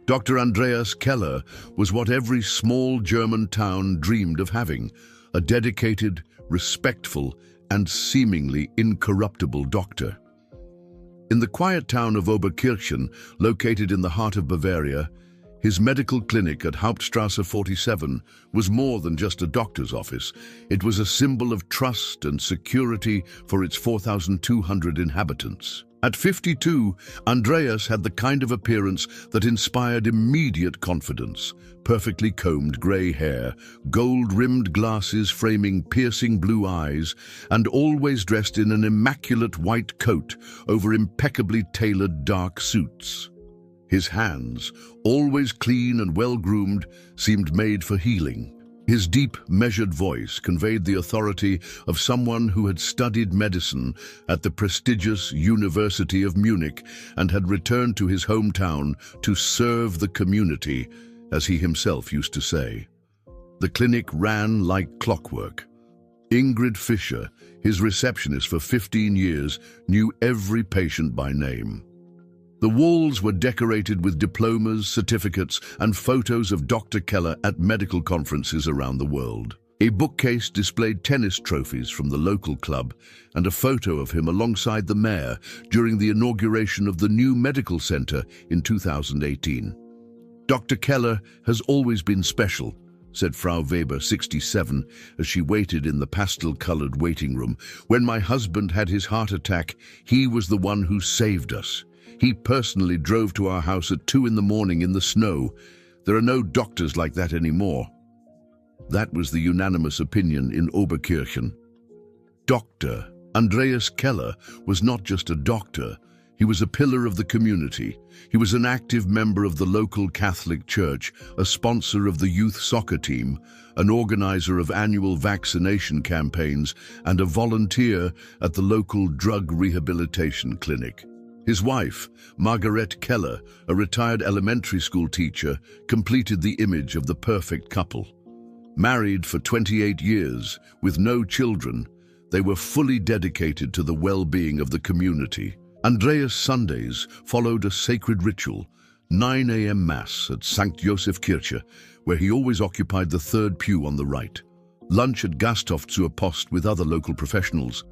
Dr. Andreas Keller was what every small German town dreamed of having, a dedicated, respectful, and seemingly incorruptible doctor. In the quiet town of Oberkirchen, located in the heart of Bavaria, his medical clinic at Hauptstrasse 47 was more than just a doctor's office. It was a symbol of trust and security for its 4,200 inhabitants. At 52, Andreas had the kind of appearance that inspired immediate confidence. Perfectly combed grey hair, gold-rimmed glasses framing piercing blue eyes, and always dressed in an immaculate white coat over impeccably tailored dark suits. His hands, always clean and well-groomed, seemed made for healing. His deep, measured voice conveyed the authority of someone who had studied medicine at the prestigious University of Munich and had returned to his hometown to serve the community, as he himself used to say. The clinic ran like clockwork. Ingrid Fischer, his receptionist for 15 years, knew every patient by name. The walls were decorated with diplomas, certificates, and photos of Dr. Keller at medical conferences around the world. A bookcase displayed tennis trophies from the local club and a photo of him alongside the mayor during the inauguration of the new medical center in 2018. Dr. Keller has always been special, said Frau Weber, 67, as she waited in the pastel-colored waiting room. When my husband had his heart attack, he was the one who saved us. He personally drove to our house at 2 in the morning in the snow. There are no doctors like that anymore. That was the unanimous opinion in Oberkirchen. Dr. Andreas Keller was not just a doctor. He was a pillar of the community. He was an active member of the local Catholic Church, a sponsor of the youth soccer team, an organizer of annual vaccination campaigns, and a volunteer at the local drug rehabilitation clinic. His wife, Margaret Keller, a retired elementary school teacher, completed the image of the perfect couple. Married for 28 years, with no children, they were fully dedicated to the well-being of the community. Andreas' Sundays followed a sacred ritual, 9 a.m. Mass at St. Joseph Kirche, where he always occupied the third pew on the right, lunch at Gasthof zur Post with other local professionals,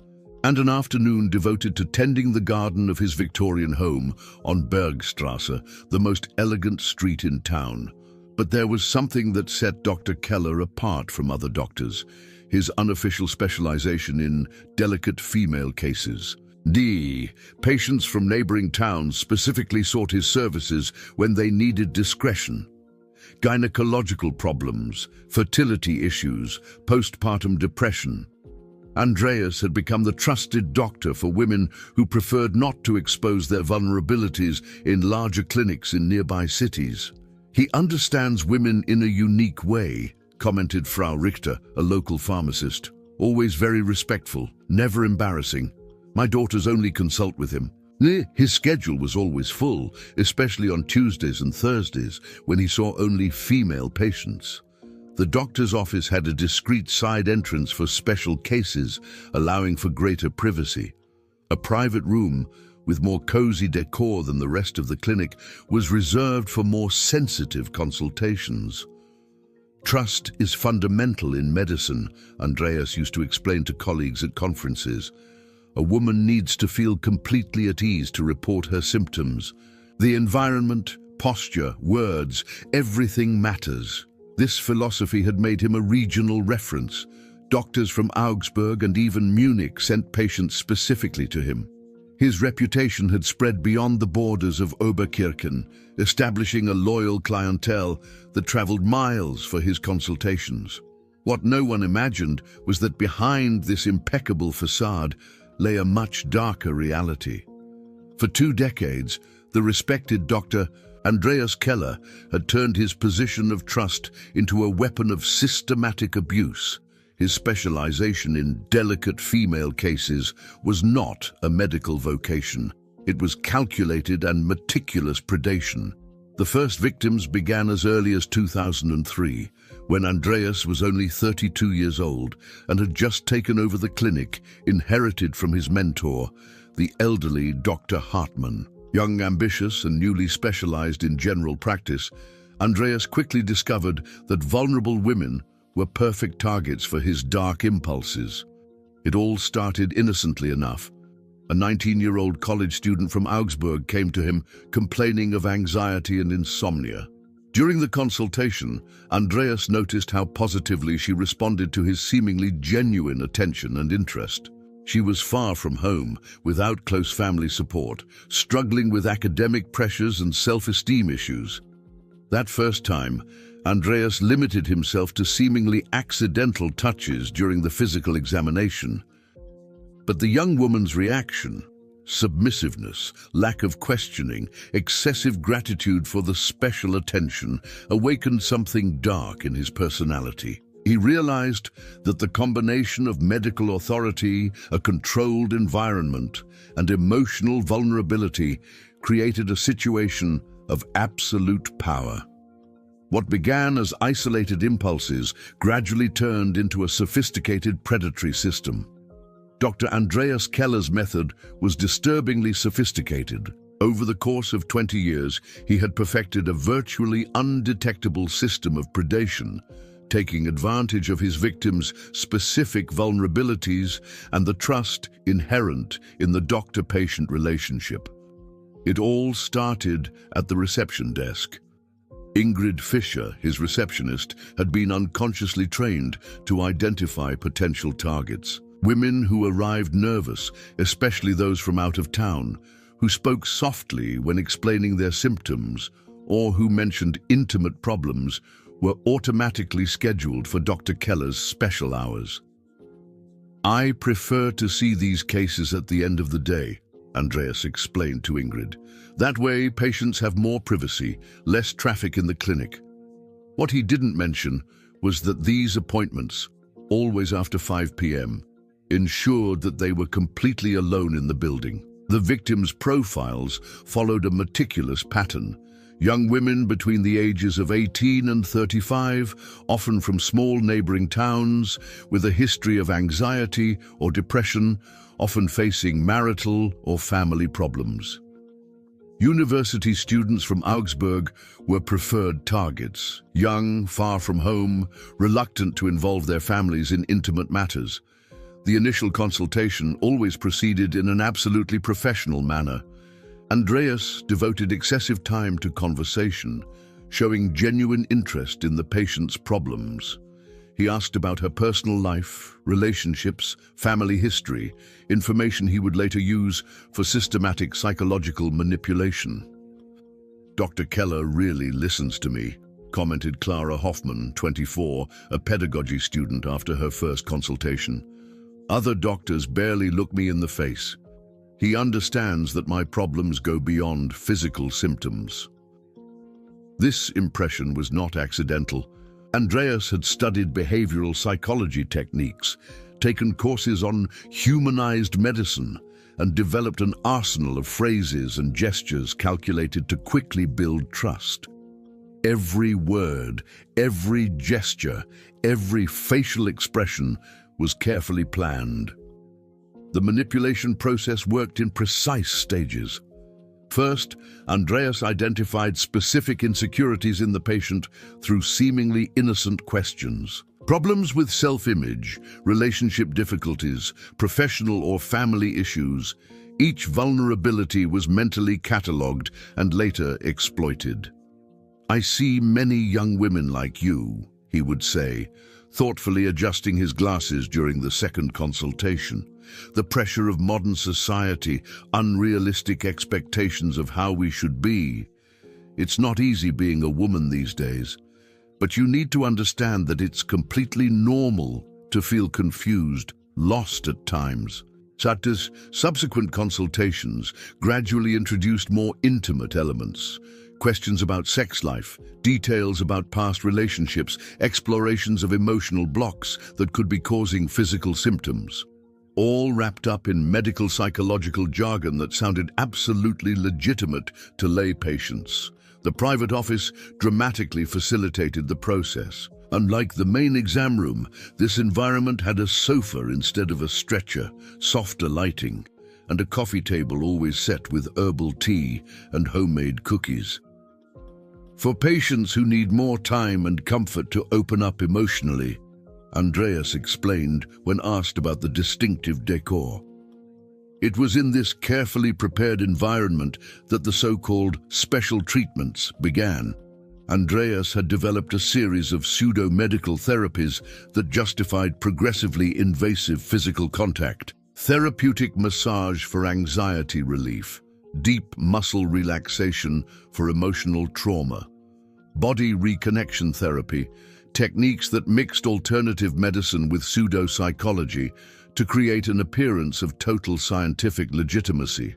and an afternoon devoted to tending the garden of his Victorian home on Bergstrasse, the most elegant street in town. But there was something that set Dr. Keller apart from other doctors, his unofficial specialization in delicate female cases. Patients from neighboring towns specifically sought his services when they needed discretion. Gynecological problems, fertility issues, postpartum depression. Andreas had become the trusted doctor for women who preferred not to expose their vulnerabilities in larger clinics in nearby cities. He understands women in a unique way, commented Frau Richter, a local pharmacist. Always very respectful, never embarrassing. My daughters only consult with him. His schedule was always full, especially on Tuesdays and Thursdays, when he saw only female patients. The doctor's office had a discreet side entrance for special cases, allowing for greater privacy. A private room, with more cozy decor than the rest of the clinic, was reserved for more sensitive consultations. Trust is fundamental in medicine, Andreas used to explain to colleagues at conferences. A woman needs to feel completely at ease to report her symptoms. The environment, posture, words, everything matters. This philosophy had made him a regional reference. Doctors from Augsburg and even Munich sent patients specifically to him. His reputation had spread beyond the borders of Oberkirchen, establishing a loyal clientele that traveled miles for his consultations. What no one imagined was that behind this impeccable facade lay a much darker reality. For 2 decades, the respected Dr. Andreas Keller had turned his position of trust into a weapon of systematic abuse. His specialization in delicate female cases was not a medical vocation. It was calculated and meticulous predation. The first victims began as early as 2003, when Andreas was only 32 years old and had just taken over the clinic inherited from his mentor, the elderly Dr. Hartmann. Young, ambitious, and newly specialized in general practice, Andreas quickly discovered that vulnerable women were perfect targets for his dark impulses. It all started innocently enough. A 19-year-old college student from Augsburg came to him complaining of anxiety and insomnia. During the consultation, Andreas noticed how positively she responded to his seemingly genuine attention and interest. She was far from home, without close family support, struggling with academic pressures and self-esteem issues. That first time, Andreas limited himself to seemingly accidental touches during the physical examination. But the young woman's reaction, submissiveness, lack of questioning, excessive gratitude for the special attention, awakened something dark in his personality. He realized that the combination of medical authority, a controlled environment, and emotional vulnerability created a situation of absolute power. What began as isolated impulses gradually turned into a sophisticated predatory system. Dr. Andreas Keller's method was disturbingly sophisticated. Over the course of 20 years, he had perfected a virtually undetectable system of predation, taking advantage of his victims' specific vulnerabilities and the trust inherent in the doctor-patient relationship. It all started at the reception desk. Ingrid Fischer, his receptionist, had been unconsciously trained to identify potential targets. Women who arrived nervous, especially those from out of town, who spoke softly when explaining their symptoms, or who mentioned intimate problems, were automatically scheduled for Dr. Keller's special hours. "I prefer to see these cases at the end of the day," Andreas explained to Ingrid. "That way, patients have more privacy, less traffic in the clinic." What he didn't mention was that these appointments, always after 5 p.m., ensured that they were completely alone in the building. The victims' profiles followed a meticulous pattern. Young women between the ages of 18 and 35, often from small neighboring towns, with a history of anxiety or depression, often facing marital or family problems. University students from Augsburg were preferred targets, young, far from home, reluctant to involve their families in intimate matters. The initial consultation always proceeded in an absolutely professional manner. Andreas devoted excessive time to conversation, showing genuine interest in the patient's problems. He asked about her personal life, relationships, family history, information he would later use for systematic psychological manipulation. "Dr. Keller really listens to me," commented Clara Hoffman, 24, a pedagogy student after her first consultation. "Other doctors barely look me in the face. He understands that my problems go beyond physical symptoms." This impression was not accidental. Andreas had studied behavioral psychology techniques, taken courses on humanized medicine, and developed an arsenal of phrases and gestures calculated to quickly build trust. Every word, every gesture, every facial expression was carefully planned. The manipulation process worked in precise stages. First, Andreas identified specific insecurities in the patient through seemingly innocent questions. Problems with self-image, relationship difficulties, professional or family issues, each vulnerability was mentally catalogued and later exploited. "I see many young women like you," he would say, thoughtfully adjusting his glasses during the second consultation. The pressure of modern society, unrealistic expectations of how we should be. It's not easy being a woman these days, but you need to understand that it's completely normal to feel confused, lost at times. Satya's subsequent consultations gradually introduced more intimate elements. Questions about sex life, details about past relationships, explorations of emotional blocks that could be causing physical symptoms. All wrapped up in medical psychological jargon that sounded absolutely legitimate to lay patients. The private office dramatically facilitated the process. Unlike the main exam room, this environment had a sofa instead of a stretcher, softer lighting, and a coffee table always set with herbal tea and homemade cookies. For patients who need more time and comfort to open up emotionally, Andreas explained when asked about the distinctive decor. It was in this carefully prepared environment that the so-called special treatments began. Andreas had developed a series of pseudo-medical therapies that justified progressively invasive physical contact. Therapeutic massage for anxiety relief, deep muscle relaxation for emotional trauma, body reconnection therapy, techniques that mixed alternative medicine with pseudo-psychology to create an appearance of total scientific legitimacy.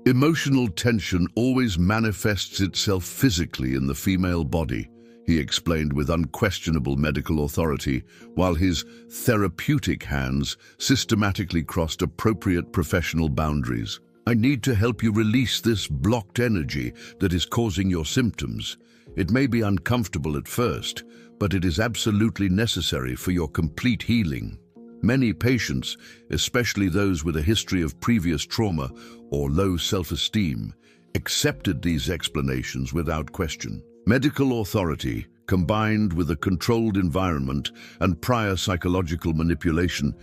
Emotional tension always manifests itself physically in the female body, he explained with unquestionable medical authority, while his therapeutic hands systematically crossed appropriate professional boundaries. I need to help you release this blocked energy that is causing your symptoms. It may be uncomfortable at first, but it is absolutely necessary for your complete healing. Many patients, especially those with a history of previous trauma or low self-esteem, accepted these explanations without question. Medical authority, combined with a controlled environment and prior psychological manipulation,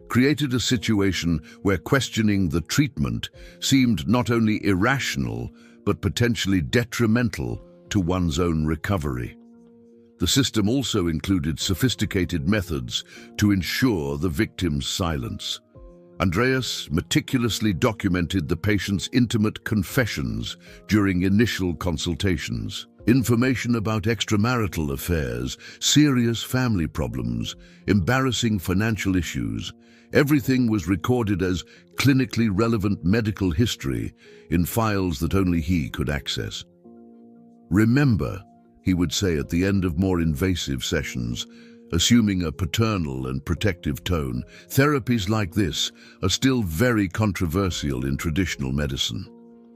created a situation where questioning the treatment seemed not only irrational, but potentially detrimental to one's own recovery. The system also included sophisticated methods to ensure the victim's silence. Andreas meticulously documented the patient's intimate confessions during initial consultations. Information about extramarital affairs, serious family problems, embarrassing financial issues, everything was recorded as clinically relevant medical history in files that only he could access. Remember, he would say at the end of more invasive sessions, assuming a paternal and protective tone, therapies like this are still very controversial in traditional medicine.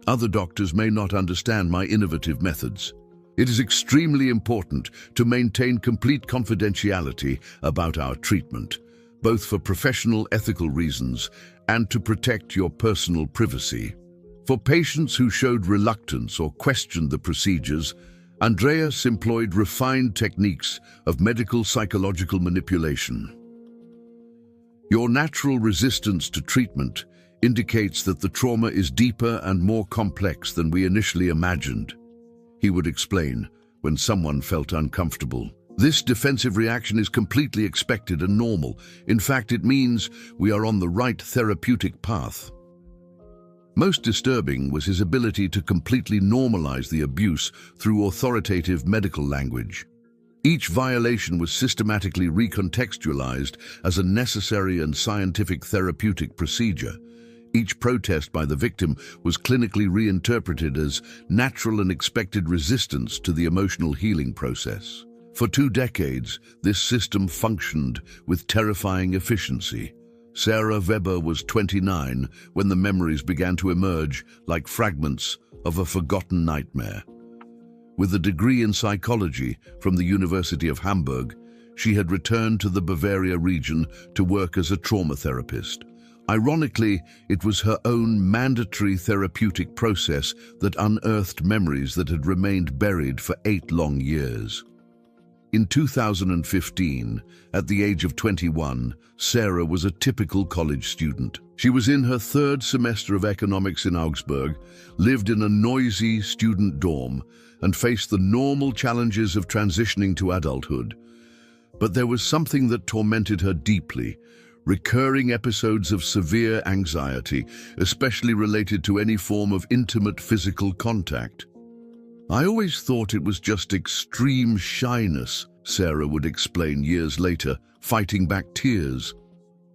Other doctors may not understand my innovative methods. It is extremely important to maintain complete confidentiality about our treatment, both for professional ethical reasons and to protect your personal privacy. For patients who showed reluctance or questioned the procedures, Andreas employed refined techniques of medical psychological manipulation. Your natural resistance to treatment indicates that the trauma is deeper and more complex than we initially imagined, he would explain when someone felt uncomfortable. This defensive reaction is completely expected and normal. In fact, it means we are on the right therapeutic path. Most disturbing was his ability to completely normalize the abuse through authoritative medical language. Each violation was systematically recontextualized as a necessary and scientific therapeutic procedure. Each protest by the victim was clinically reinterpreted as natural and expected resistance to the emotional healing process. For 2 decades, this system functioned with terrifying efficiency. Sarah Weber was 29 when the memories began to emerge like fragments of a forgotten nightmare. With a degree in psychology from the University of Hamburg, she had returned to the Bavaria region to work as a trauma therapist. Ironically, it was her own mandatory therapeutic process that unearthed memories that had remained buried for 8 long years. In 2015, at the age of 21, Sarah was a typical college student. She was in her 3rd semester of economics in Augsburg, lived in a noisy student dorm, and faced the normal challenges of transitioning to adulthood. But there was something that tormented her deeply: recurring episodes of severe anxiety, especially related to any form of intimate physical contact. I always thought it was just extreme shyness, Sarah would explain years later, fighting back tears.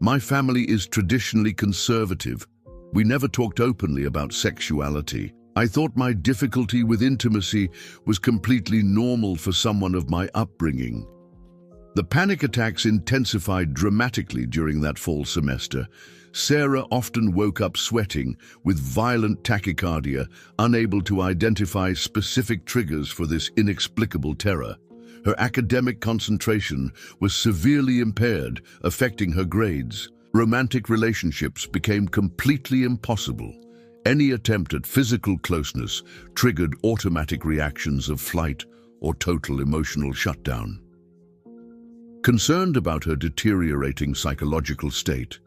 My family is traditionally conservative. We never talked openly about sexuality. I thought my difficulty with intimacy was completely normal for someone of my upbringing. The panic attacks intensified dramatically during that fall semester. Sarah often woke up sweating, with violent tachycardia, unable to identify specific triggers for this inexplicable terror. Her academic concentration was severely impaired, affecting her grades. Romantic relationships became completely impossible. Any attempt at physical closeness triggered automatic reactions of flight or total emotional shutdown. Concerned about her deteriorating psychological state,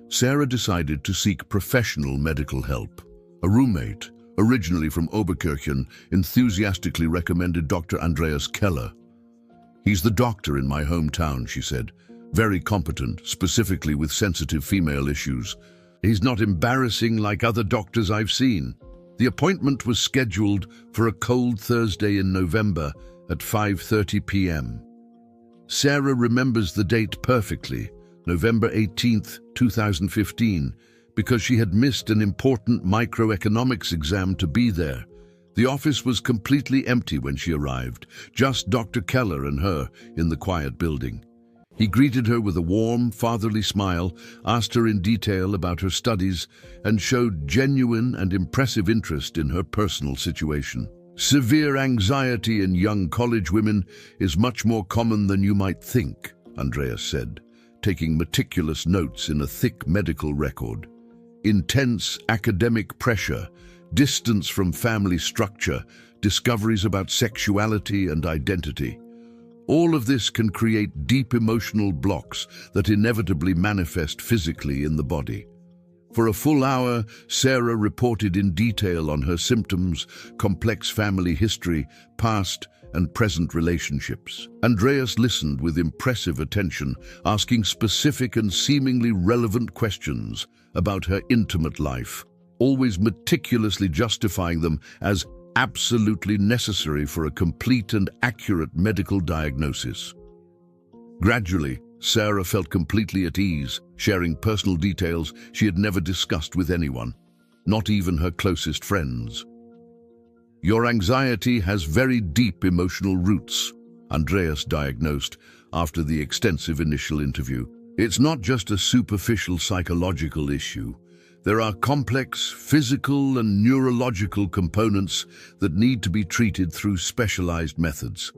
Sarah decided to seek professional medical help. A roommate, originally from Oberkirchen, enthusiastically recommended Dr. Andreas Keller. "He's the doctor in my hometown," she said. "Very competent, specifically with sensitive female issues. He's not embarrassing like other doctors I've seen." The appointment was scheduled for a cold Thursday in November at 5:30 p.m. Sarah remembers the date perfectly, November 18th, 2015, because she had missed an important microeconomics exam to be there. The office was completely empty when she arrived, just Dr. Keller and her in the quiet building. He greeted her with a warm, fatherly smile, asked her in detail about her studies, and showed genuine and impressive interest in her personal situation. "Severe anxiety in young college women is much more common than you might think," Andreas said, taking meticulous notes in a thick medical record. "Intense academic pressure, distance from family structure, discoveries about sexuality and identity. All of this can create deep emotional blocks that inevitably manifest physically in the body." For a full hour, Sarah reported in detail on her symptoms, complex family history, past and present relationships. Andreas listened with impressive attention, asking specific and seemingly relevant questions about her intimate life, always meticulously justifying them as absolutely necessary for a complete and accurate medical diagnosis. Gradually, Sarah felt completely at ease, sharing personal details she had never discussed with anyone, not even her closest friends. "Your anxiety has very deep emotional roots," Andreas diagnosed after the extensive initial interview. "It's not just a superficial psychological issue. There are complex physical and neurological components that need to be treated through specialized methods.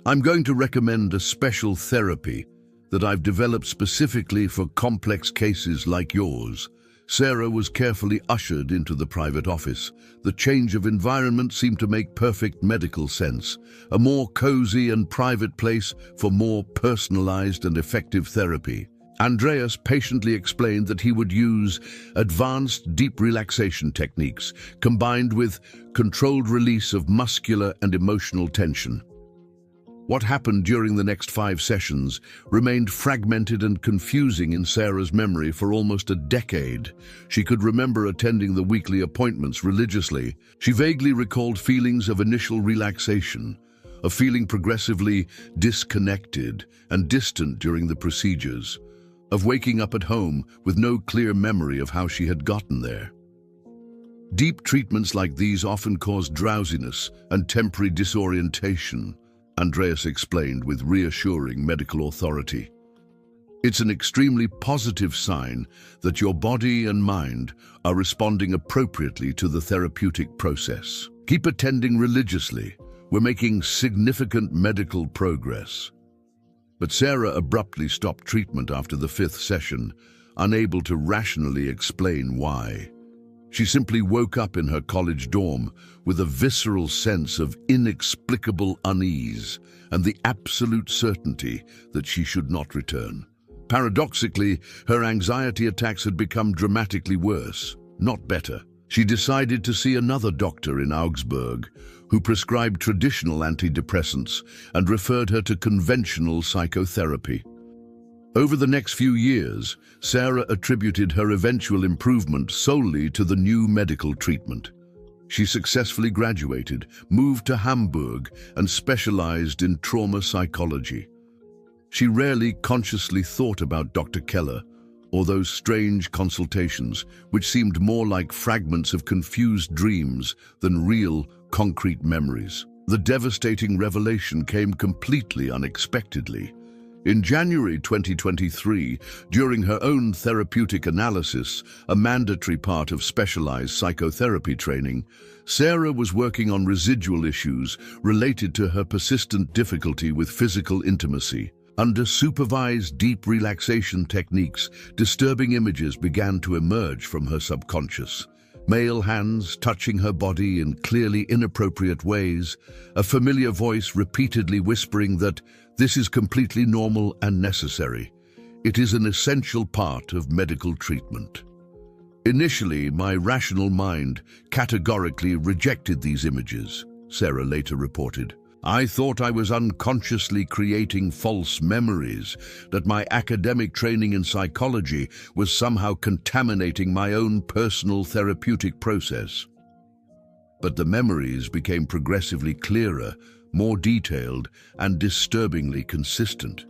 I'm going to recommend a special therapy that I've developed specifically for complex cases like yours." Sarah was carefully ushered into the private office. The change of environment seemed to make perfect medical sense. A more cozy and private place for more personalized and effective therapy. Andreas patiently explained that he would use advanced deep relaxation techniques combined with controlled release of muscular and emotional tension. What happened during the next 5 sessions remained fragmented and confusing in Sarah's memory for almost a decade. She could remember attending the weekly appointments religiously. She vaguely recalled feelings of initial relaxation, of feeling progressively disconnected and distant during the procedures, of waking up at home with no clear memory of how she had gotten there. Deep treatments like these often cause drowsiness and temporary disorientation, Andreas explained with reassuring medical authority. "It's an extremely positive sign that your body and mind are responding appropriately to the therapeutic process. Keep attending religiously. We're making significant medical progress." But Sarah abruptly stopped treatment after the 5th session, unable to rationally explain why. She simply woke up in her college dorm with a visceral sense of inexplicable unease and the absolute certainty that she should not return. Paradoxically, her anxiety attacks had become dramatically worse, not better. She decided to see another doctor in Augsburg who prescribed traditional antidepressants and referred her to conventional psychotherapy. Over the next few years, Sarah attributed her eventual improvement solely to the new medical treatment. She successfully graduated, moved to Hamburg, and specialized in trauma psychology. She rarely consciously thought about Dr. Keller or those strange consultations, which seemed more like fragments of confused dreams than real, concrete memories. The devastating revelation came completely unexpectedly. In January 2023, during her own therapeutic analysis, a mandatory part of specialized psychotherapy training, Sarah was working on residual issues related to her persistent difficulty with physical intimacy. Under supervised deep relaxation techniques, disturbing images began to emerge from her subconscious. Male hands touching her body in clearly inappropriate ways, a familiar voice repeatedly whispering that this is completely normal and necessary. It is an essential part of medical treatment. Initially, my rational mind categorically rejected these images, Sarah later reported. I thought I was unconsciously creating false memories, that my academic training in psychology was somehow contaminating my own personal therapeutic process. But the memories became progressively clearer, more detailed, and disturbingly consistent.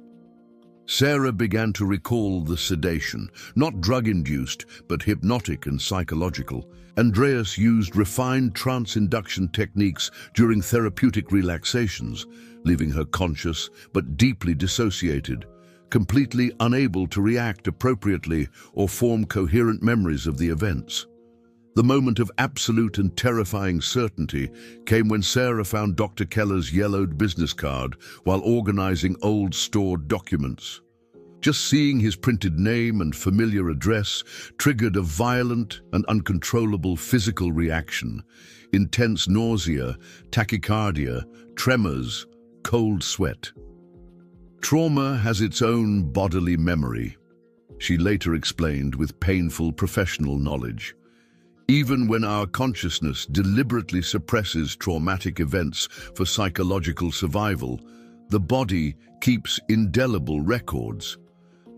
Sarah began to recall the sedation, not drug-induced, but hypnotic and psychological. Andreas used refined trance induction techniques during therapeutic relaxations, leaving her conscious but deeply dissociated, completely unable to react appropriately or form coherent memories of the events. The moment of absolute and terrifying certainty came when Sarah found Dr. Keller's yellowed business card while organizing old stored documents. Just seeing his printed name and familiar address triggered a violent and uncontrollable physical reaction: intense nausea, tachycardia, tremors, cold sweat. Trauma has its own bodily memory, she later explained with painful professional knowledge. Even when our consciousness deliberately suppresses traumatic events for psychological survival, the body keeps indelible records.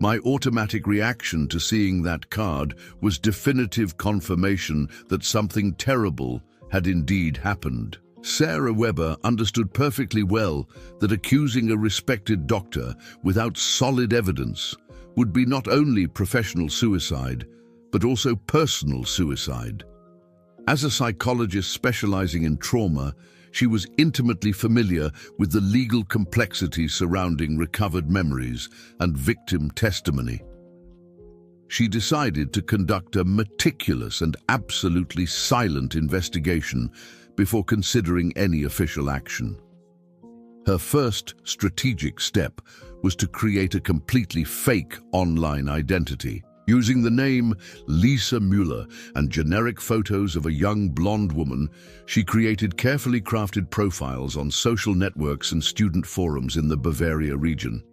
My automatic reaction to seeing that card was definitive confirmation that something terrible had indeed happened. Sarah Weber understood perfectly well that accusing a respected doctor without solid evidence would be not only professional suicide, but also personal suicide. As a psychologist specializing in trauma, she was intimately familiar with the legal complexities surrounding recovered memories and victim testimony. She decided to conduct a meticulous and absolutely silent investigation before considering any official action. Her first strategic step was to create a completely fake online identity. Using the name Lisa Mueller and generic photos of a young blonde woman, she created carefully crafted profiles on social networks and student forums in the Bavaria region.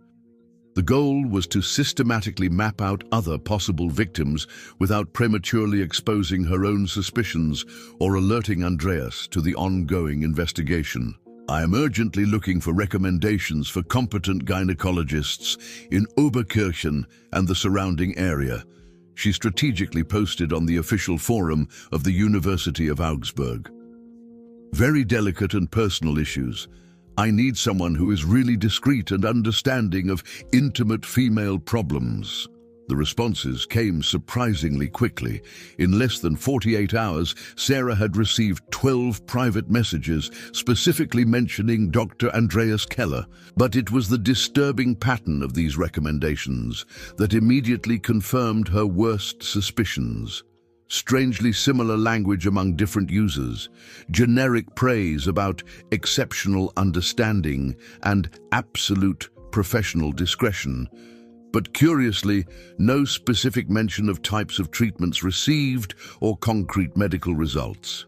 The goal was to systematically map out other possible victims without prematurely exposing her own suspicions or alerting Andreas to the ongoing investigation. I am urgently looking for recommendations for competent gynecologists in Oberkirchen and the surrounding area, she strategically posted on the official forum of the University of Augsburg. Very delicate and personal issues. I need someone who is really discreet and understanding of intimate female problems. The responses came surprisingly quickly. In less than 48 hours, Sarah had received 12 private messages specifically mentioning Dr. Andreas Keller. But it was the disturbing pattern of these recommendations that immediately confirmed her worst suspicions. Strangely similar language among different users, generic praise about exceptional understanding and absolute professional discretion. But curiously, no specific mention of types of treatments received or concrete medical results.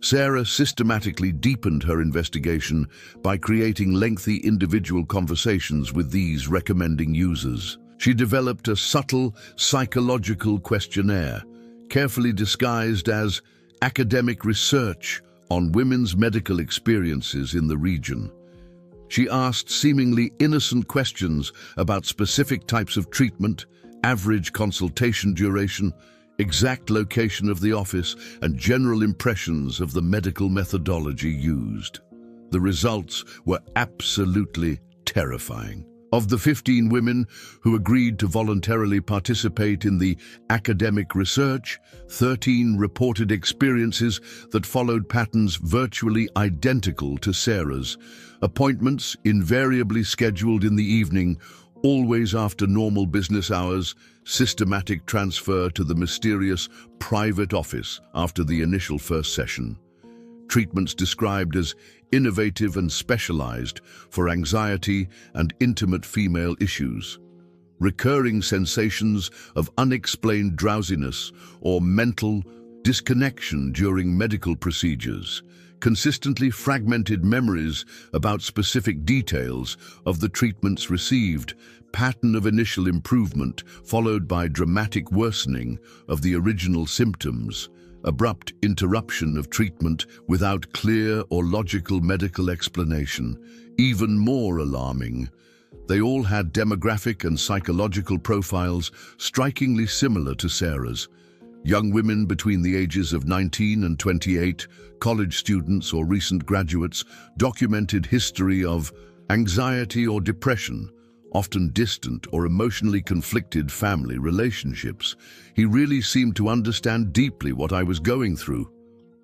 Sarah systematically deepened her investigation by creating lengthy individual conversations with these recommending users. She developed a subtle psychological questionnaire, carefully disguised as academic research on women's medical experiences in the region. She asked seemingly innocent questions about specific types of treatment, average consultation duration, exact location of the office, and general impressions of the medical methodology used. The results were absolutely terrifying. Of the 15 women who agreed to voluntarily participate in the academic research, 13 reported experiences that followed patterns virtually identical to Sarah's. Appointments invariably scheduled in the evening, always after normal business hours, systematic transfer to the mysterious private office after the initial first session. treatments described as innovative and specialized for anxiety and intimate female issues. Recurring sensations of unexplained drowsiness or mental disconnection during medical procedures, consistently fragmented memories about specific details of the treatments received, pattern of initial improvement followed by dramatic worsening of the original symptoms, abrupt interruption of treatment without clear or logical medical explanation. Even more alarming, they all had demographic and psychological profiles strikingly similar to Sarah's. Young women between the ages of 19 and 28, college students or recent graduates, documented history of anxiety or depression, often distant or emotionally conflicted family relationships. "He really seemed to understand deeply what I was going through,"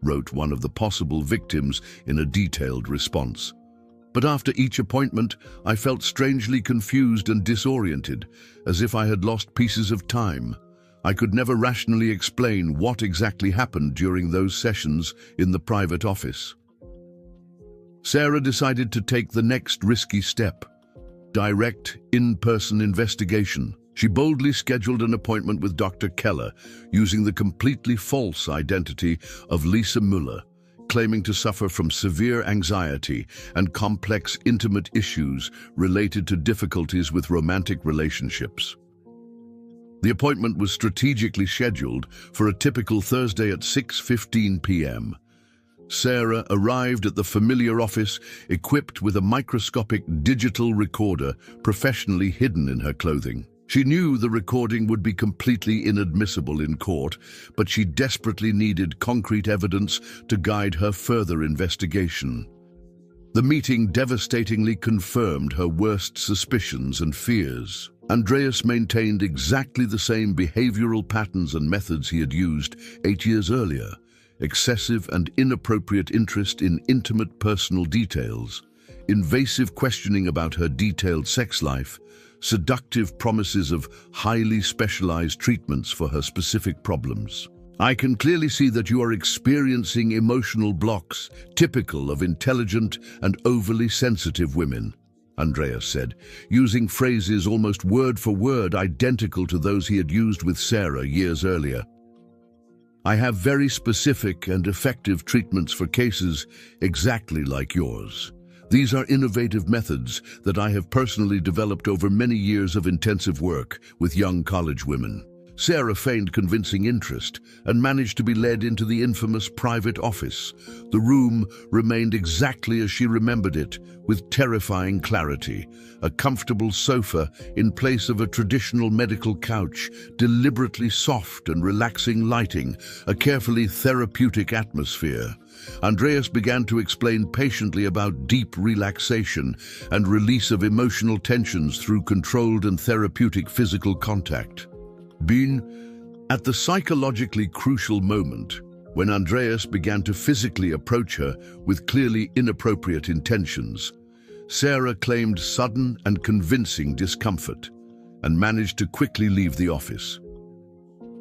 wrote one of the possible victims in a detailed response. "But after each appointment, I felt strangely confused and disoriented, as if I had lost pieces of time. I could never rationally explain what exactly happened during those sessions in the private office." Sarah decided to take the next risky step: direct, in-person investigation. She boldly scheduled an appointment with Dr. Keller, using the completely false identity of Lisa Muller, claiming to suffer from severe anxiety and complex intimate issues related to difficulties with romantic relationships. The appointment was strategically scheduled for a typical Thursday at 6:15 p.m. Sarah arrived at the familiar office equipped with a microscopic digital recorder professionally hidden in her clothing. She knew the recording would be completely inadmissible in court, but she desperately needed concrete evidence to guide her further investigation. The meeting devastatingly confirmed her worst suspicions and fears. Andreas maintained exactly the same behavioral patterns and methods he had used 8 years earlier: excessive and inappropriate interest in intimate personal details, invasive questioning about her detailed sex life, seductive promises of highly specialized treatments for her specific problems. "I can clearly see that you are experiencing emotional blocks, typical of intelligent and overly sensitive women," Andreas said, using phrases almost word for word identical to those he had used with Sarah years earlier. "I have very specific and effective treatments for cases exactly like yours. These are innovative methods that I have personally developed over many years of intensive work with young college women." Sarah feigned convincing interest and managed to be led into the infamous private office. The room remained exactly as she remembered it, with terrifying clarity. A comfortable sofa in place of a traditional medical couch, deliberately soft and relaxing lighting, a carefully therapeutic atmosphere. Andreas began to explain patiently about deep relaxation and release of emotional tensions through controlled and therapeutic physical contact. At the psychologically crucial moment, when Andreas began to physically approach her with clearly inappropriate intentions, Sarah claimed sudden and convincing discomfort and managed to quickly leave the office.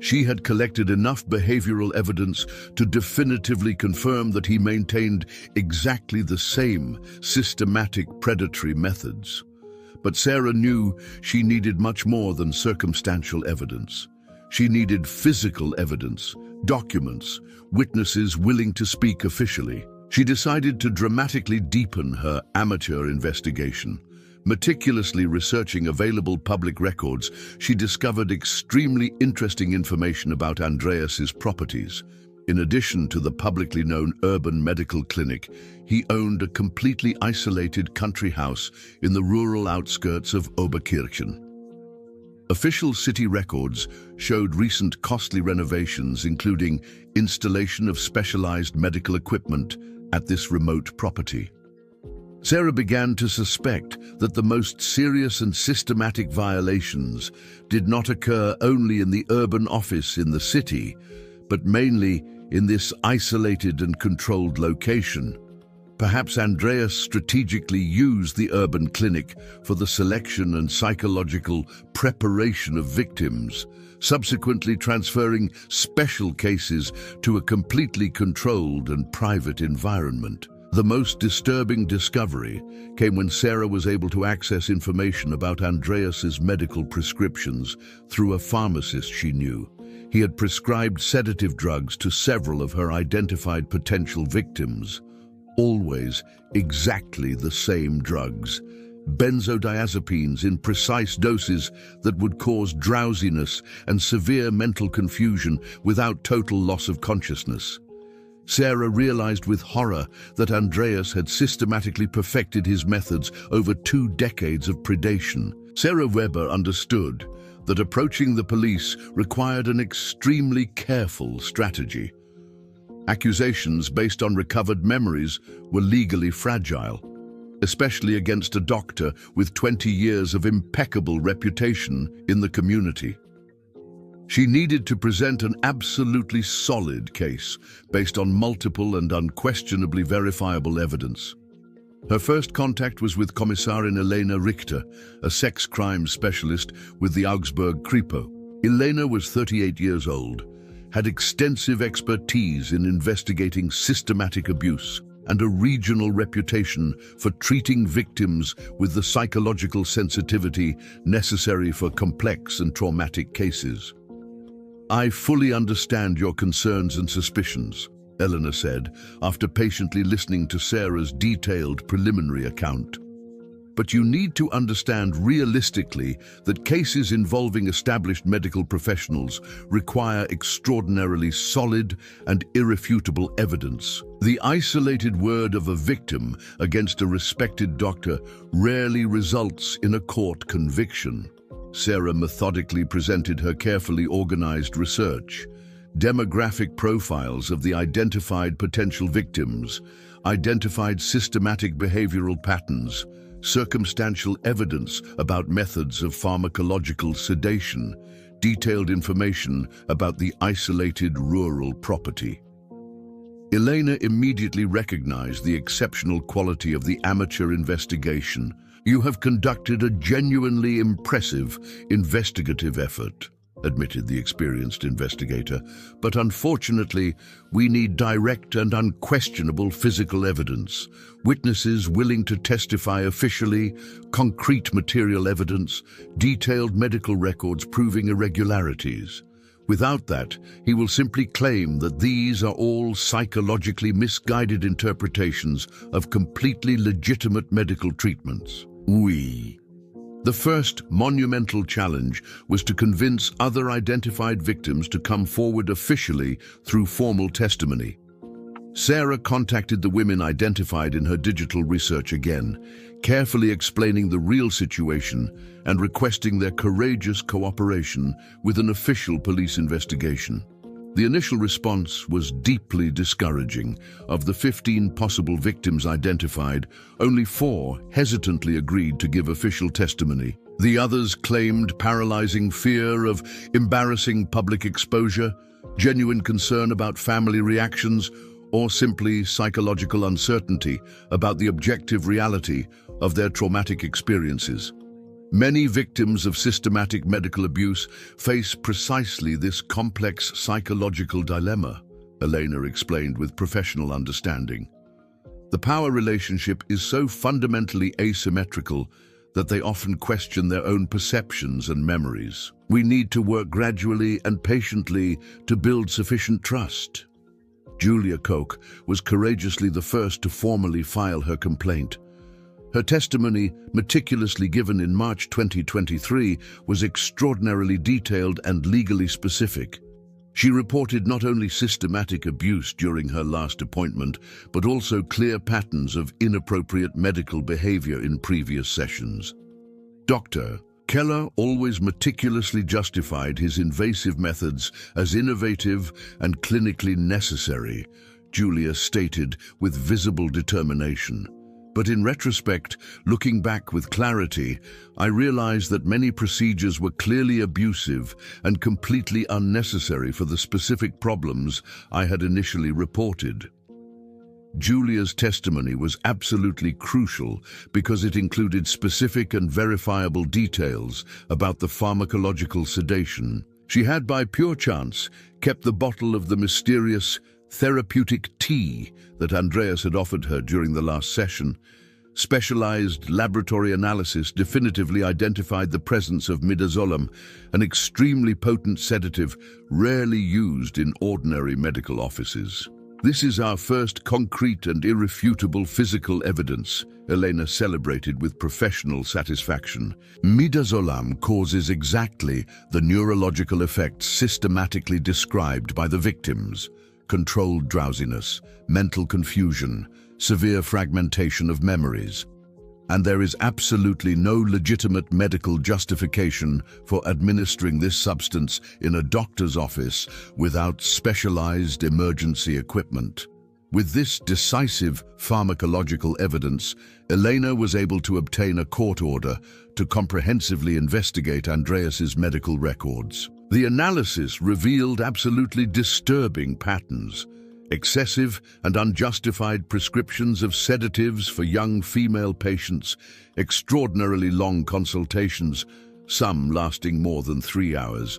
She had collected enough behavioral evidence to definitively confirm that he maintained exactly the same systematic predatory methods. But Sarah knew she needed much more than circumstantial evidence. She needed physical evidence, documents, witnesses willing to speak officially. She decided to dramatically deepen her amateur investigation. Meticulously researching available public records, she discovered extremely interesting information about Andreas's properties. In addition to the publicly known urban medical clinic, he owned a completely isolated country house in the rural outskirts of Oberkirchen. Official city records showed recent costly renovations, including installation of specialized medical equipment at this remote property. Sarah began to suspect that the most serious and systematic violations did not occur only in the urban office in the city, but mainly in this isolated and controlled location. Perhaps Andreas strategically used the urban clinic for the selection and psychological preparation of victims, subsequently transferring special cases to a completely controlled and private environment. The most disturbing discovery came when Sarah was able to access information about Andreas's medical prescriptions through a pharmacist she knew. He had prescribed sedative drugs to several of her identified potential victims, always exactly the same drugs. Benzodiazepines in precise doses that would cause drowsiness and severe mental confusion without total loss of consciousness. Sarah realized with horror that Andreas had systematically perfected his methods over 2 decades of predation. Sarah Weber understood that approaching the police required an extremely careful strategy. Accusations based on recovered memories were legally fragile, especially against a doctor with 20 years of impeccable reputation in the community. She needed to present an absolutely solid case based on multiple and unquestionably verifiable evidence. Her first contact was with Kommissarin Elena Richter, a sex crime specialist with the Augsburg Kripo. Elena was 38 years old, had extensive expertise in investigating systematic abuse, and a regional reputation for treating victims with the psychological sensitivity necessary for complex and traumatic cases. "I fully understand your concerns and suspicions," Elena said, after patiently listening to Sarah's detailed preliminary account. "But you need to understand realistically that cases involving established medical professionals require extraordinarily solid and irrefutable evidence. The isolated word of a victim against a respected doctor rarely results in a court conviction." Sarah methodically presented her carefully organized research. Demographic profiles of the identified potential victims, identified systematic behavioral patterns, circumstantial evidence about methods of pharmacological sedation, detailed information about the isolated rural property. Elena immediately recognized the exceptional quality of the amateur investigation. "You have conducted a genuinely impressive investigative effort," admitted the experienced investigator, "but unfortunately, we need direct and unquestionable physical evidence, witnesses willing to testify officially, concrete material evidence, detailed medical records proving irregularities. Without that, he will simply claim that these are all psychologically misguided interpretations of completely legitimate medical treatments." The first monumental challenge was to convince other identified victims to come forward officially through formal testimony. Sarah contacted the women identified in her digital research again, carefully explaining the real situation and requesting their courageous cooperation with an official police investigation. The initial response was deeply discouraging. Of the 15 possible victims identified, only 4 hesitantly agreed to give official testimony. The others claimed paralyzing fear of embarrassing public exposure, genuine concern about family reactions, or simply psychological uncertainty about the objective reality of their traumatic experiences. Many victims of systematic medical abuse face precisely this complex psychological dilemma, Elena explained with professional understanding. The power relationship is so fundamentally asymmetrical that they often question their own perceptions and memories. We need to work gradually and patiently to build sufficient trust. Julia Koch was courageously the first to formally file her complaint. Her testimony, meticulously given in March 2023, was extraordinarily detailed and legally specific. She reported not only systematic abuse during her last appointment, but also clear patterns of inappropriate medical behavior in previous sessions. Dr. Keller always meticulously justified his invasive methods as innovative and clinically necessary, Julia stated with visible determination. But in retrospect, looking back with clarity, I realized that many procedures were clearly abusive and completely unnecessary for the specific problems I had initially reported. Julia's testimony was absolutely crucial because it included specific and verifiable details about the pharmacological sedation. She had, by pure chance, kept the bottle of the mysterious therapeutic tea that Andreas had offered her during the last session. Specialized laboratory analysis definitively identified the presence of midazolam, an extremely potent sedative rarely used in ordinary medical offices. "This is our first concrete and irrefutable physical evidence," Elena celebrated with professional satisfaction. Midazolam causes exactly the neurological effects systematically described by the victims: controlled drowsiness, mental confusion, severe fragmentation of memories. And there is absolutely no legitimate medical justification for administering this substance in a doctor's office without specialized emergency equipment. With this decisive pharmacological evidence, Elena was able to obtain a court order to comprehensively investigate Andreas's medical records. The analysis revealed absolutely disturbing patterns: excessive and unjustified prescriptions of sedatives for young female patients, extraordinarily long consultations, some lasting more than 3 hours,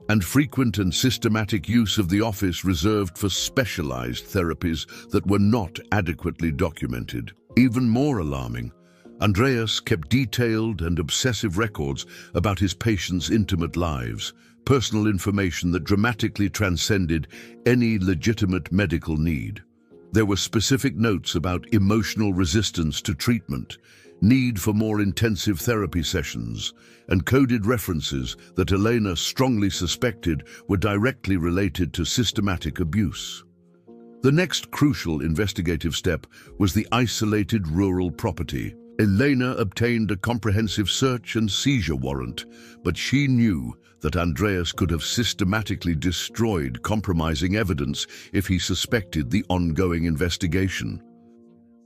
and frequent and systematic use of the office reserved for specialized therapies that were not adequately documented. Even more alarming, Andreas kept detailed and obsessive records about his patients' intimate lives, personal information that dramatically transcended any legitimate medical need. There were specific notes about emotional resistance to treatment, need for more intensive therapy sessions, and coded references that Elena strongly suspected were directly related to systematic abuse. The next crucial investigative step was the isolated rural property. Elena obtained a comprehensive search and seizure warrant, but she knew that Andreas could have systematically destroyed compromising evidence if he suspected the ongoing investigation.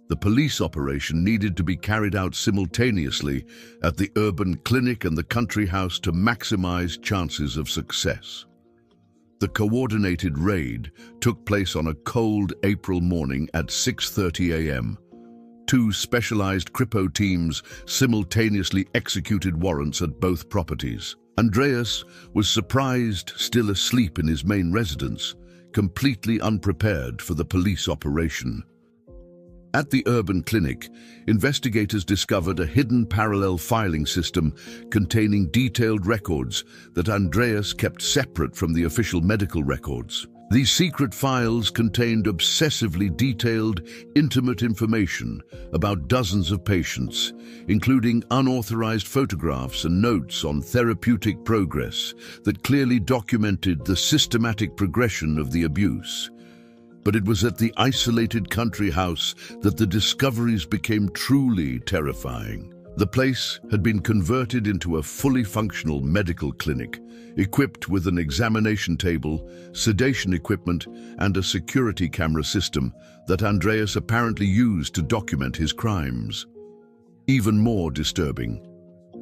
The police operation needed to be carried out simultaneously at the urban clinic and the country house to maximize chances of success. The coordinated raid took place on a cold April morning at 6:30 a.m. Two specialized Kripo teams simultaneously executed warrants at both properties. Andreas was surprised still asleep in his main residence, completely unprepared for the police operation. At the urban clinic, investigators discovered a hidden parallel filing system containing detailed records that Andreas kept separate from the official medical records. These secret files contained obsessively detailed, intimate information about dozens of patients, including unauthorized photographs and notes on therapeutic progress that clearly documented the systematic progression of the abuse. But it was at the isolated country house that the discoveries became truly terrifying. The place had been converted into a fully functional medical clinic, equipped with an examination table, sedation equipment, and a security camera system that Andreas apparently used to document his crimes. Even more disturbing,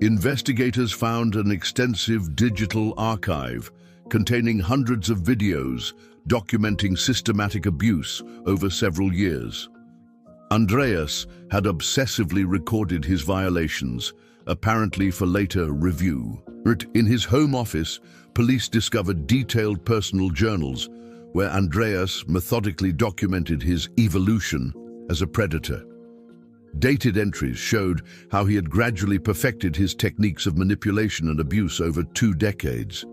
investigators found an extensive digital archive containing hundreds of videos documenting systematic abuse over several years. Andreas had obsessively recorded his violations, apparently for later review. In his home office, police discovered detailed personal journals where Andreas methodically documented his evolution as a predator. Dated entries showed how he had gradually perfected his techniques of manipulation and abuse over 2 decades.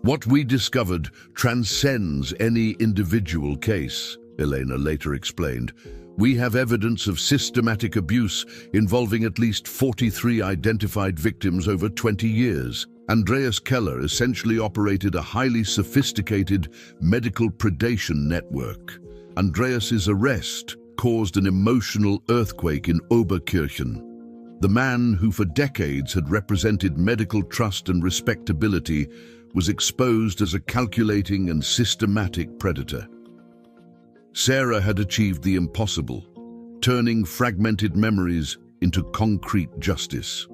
"What we discovered transcends any individual case," Elena later explained. "We have evidence of systematic abuse involving at least 43 identified victims over 20 years. Andreas Keller essentially operated a highly sophisticated medical predation network. Andreas's arrest caused an emotional earthquake in Oberkirchen. The man who for decades had represented medical trust and respectability was exposed as a calculating and systematic predator. Sarah had achieved the impossible, turning fragmented memories into concrete justice.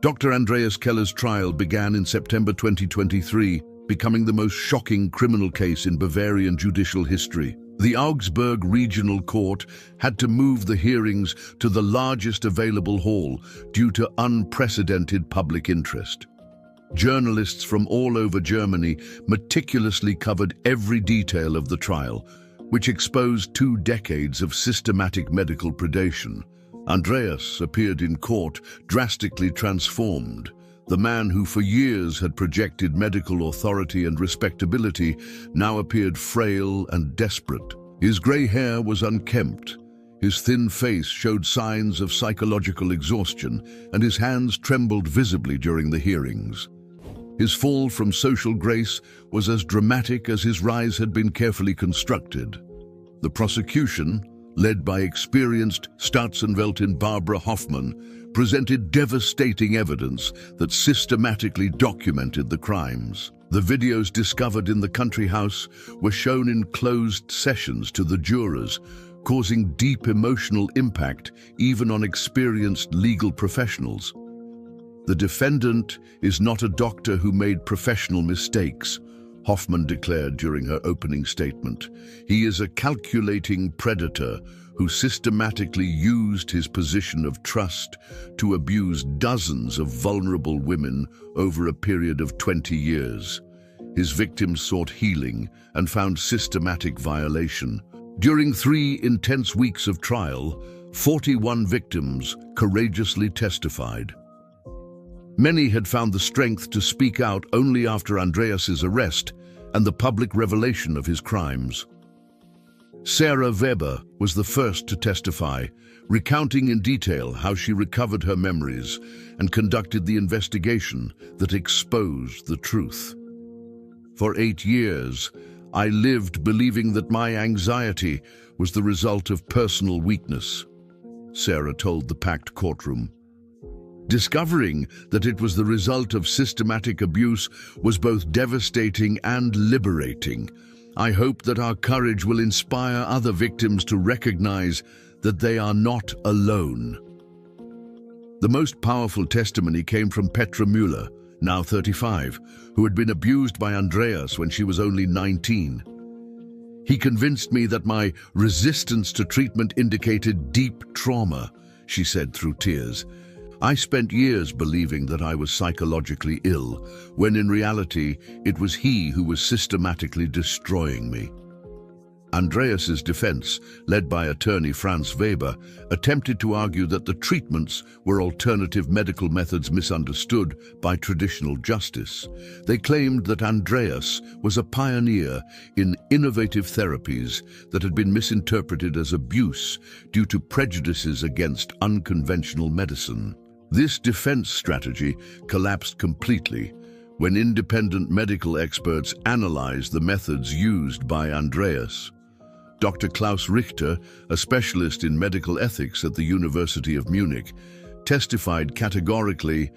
Dr. Andreas Keller's trial began in September 2023, becoming the most shocking criminal case in Bavarian judicial history. The Augsburg Regional Court had to move the hearings to the largest available hall due to unprecedented public interest. Journalists from all over Germany meticulously covered every detail of the trial, which exposed 2 decades of systematic medical predation. Andreas appeared in court drastically transformed. The man who for years had projected medical authority and respectability now appeared frail and desperate. His grey hair was unkempt, his thin face showed signs of psychological exhaustion, and his hands trembled visibly during the hearings. His fall from social grace was as dramatic as his rise had been carefully constructed. The prosecution, led by experienced Staatsanwältin Barbara Hoffmann, presented devastating evidence that systematically documented the crimes. The videos discovered in the country house were shown in closed sessions to the jurors, causing deep emotional impact even on experienced legal professionals. The defendant is not a doctor who made professional mistakes, Hoffmann declared during her opening statement. He is a calculating predator who systematically used his position of trust to abuse dozens of vulnerable women over a period of 20 years. His victims sought healing and found systematic violation. During 3 intense weeks of trial, 41 victims courageously testified. Many had found the strength to speak out only after Andreas's arrest and the public revelation of his crimes. Sarah Weber was the first to testify, recounting in detail how she recovered her memories and conducted the investigation that exposed the truth. For 8 years, I lived believing that my anxiety was the result of personal weakness, Sarah told the packed courtroom. Discovering that it was the result of systematic abuse was both devastating and liberating. I hope that our courage will inspire other victims to recognize that they are not alone. The most powerful testimony came from Petra Müller, now 35, who had been abused by Andreas when she was only 19. He convinced me that my resistance to treatment indicated deep trauma, she said through tears. I spent years believing that I was psychologically ill, when in reality it was he who was systematically destroying me. Andreas's defense, led by attorney Franz Weber, attempted to argue that the treatments were alternative medical methods misunderstood by traditional justice. They claimed that Andreas was a pioneer in innovative therapies that had been misinterpreted as abuse due to prejudices against unconventional medicine. This defense strategy collapsed completely when independent medical experts analyzed the methods used by Andreas. Dr. Klaus Richter, a specialist in medical ethics at the University of Munich, testified categorically,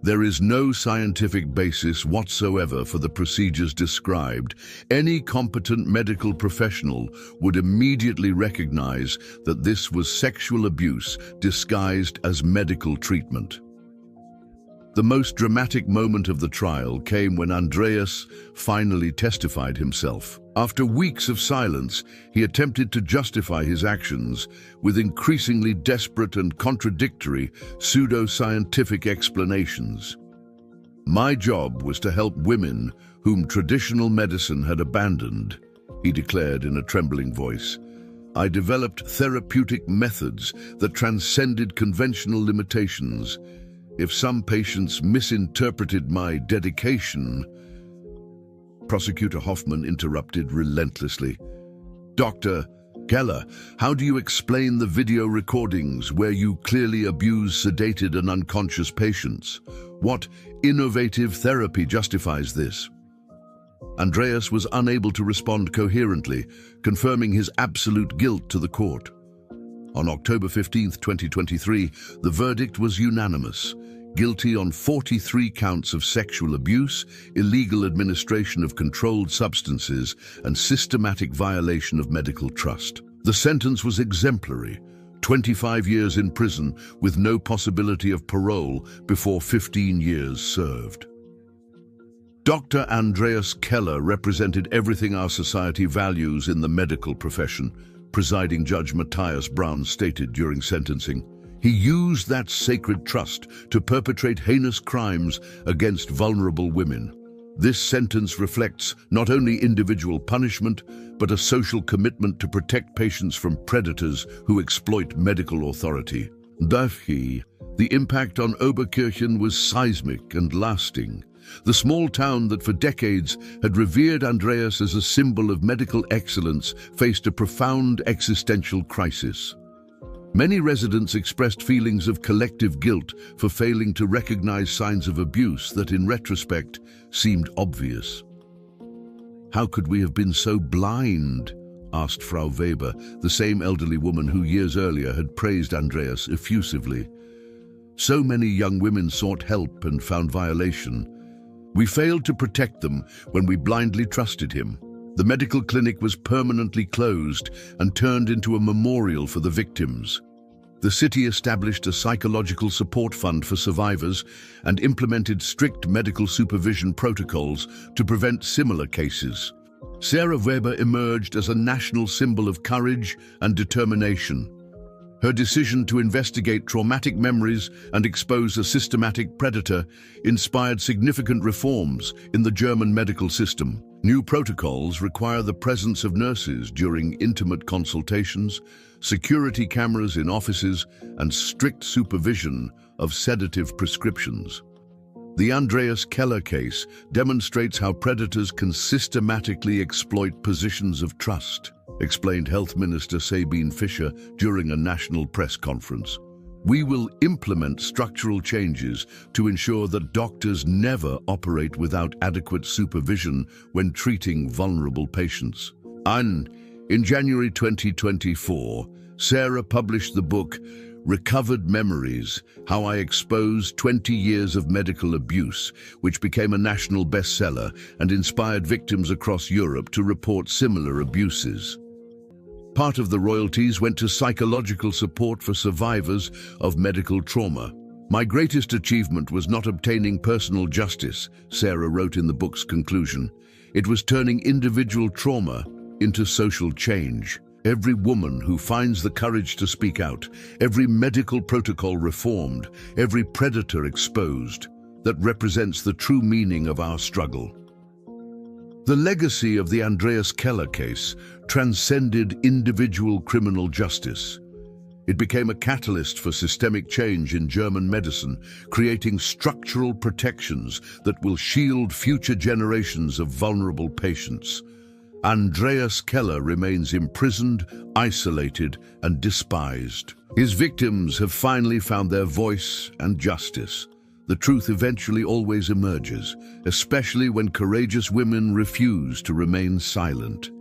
"There is no scientific basis whatsoever for the procedures described. Any competent medical professional would immediately recognize that this was sexual abuse disguised as medical treatment." The most dramatic moment of the trial came when Andreas finally testified himself. After weeks of silence, he attempted to justify his actions with increasingly desperate and contradictory pseudo-scientific explanations. "My job was to help women whom traditional medicine had abandoned," he declared in a trembling voice. "I developed therapeutic methods that transcended conventional limitations. If some patients misinterpreted my dedication..." Prosecutor Hoffmann interrupted relentlessly. "Dr. Keller, how do you explain the video recordings where you clearly abuse sedated and unconscious patients? What innovative therapy justifies this?" Andreas was unable to respond coherently, confirming his absolute guilt to the court. On October 15, 2023, the verdict was unanimous. Guilty on 43 counts of sexual abuse, illegal administration of controlled substances, and systematic violation of medical trust. The sentence was exemplary, 25 years in prison with no possibility of parole before 15 years served. Dr. Andreas Keller represented everything our society values in the medical profession, presiding Judge Matthias Brown stated during sentencing. He used that sacred trust to perpetrate heinous crimes against vulnerable women. This sentence reflects not only individual punishment, but a social commitment to protect patients from predators who exploit medical authority. The impact on Oberkirchen was seismic and lasting. The small town that for decades had revered Andreas as a symbol of medical excellence faced a profound existential crisis. Many residents expressed feelings of collective guilt for failing to recognize signs of abuse that, in retrospect, seemed obvious. "How could we have been so blind?" asked Frau Weber, the same elderly woman who years earlier had praised Andreas effusively. "So many young women sought help and found violation. We failed to protect them when we blindly trusted him. The medical clinic was permanently closed and turned into a memorial for the victims. The city established a psychological support fund for survivors and implemented strict medical supervision protocols to prevent similar cases. Sarah Weber emerged as a national symbol of courage and determination. Her decision to investigate traumatic memories and expose a systematic predator inspired significant reforms in the German medical system. New protocols require the presence of nurses during intimate consultations, security cameras in offices, and strict supervision of sedative prescriptions. The Andreas Keller case demonstrates how predators can systematically exploit positions of trust, explained Health Minister Sabine Fischer during a national press conference. "We will implement structural changes to ensure that doctors never operate without adequate supervision when treating vulnerable patients." And in January 2024, Sarah published the book Recovered Memories: How I Exposed 20 Years of Medical Abuse, which became a national bestseller and inspired victims across Europe to report similar abuses. Part of the royalties went to psychological support for survivors of medical trauma. "My greatest achievement was not obtaining personal justice," Sarah wrote in the book's conclusion. "It was turning individual trauma into social change. Every woman who finds the courage to speak out, every medical protocol reformed, every predator exposed, that represents the true meaning of our struggle." The legacy of the Andreas Keller case transcended individual criminal justice. It became a catalyst for systemic change in German medicine, creating structural protections that will shield future generations of vulnerable patients. Andreas Keller remains imprisoned, isolated, and despised. His victims have finally found their voice and justice. The truth eventually always emerges, especially when courageous women refuse to remain silent.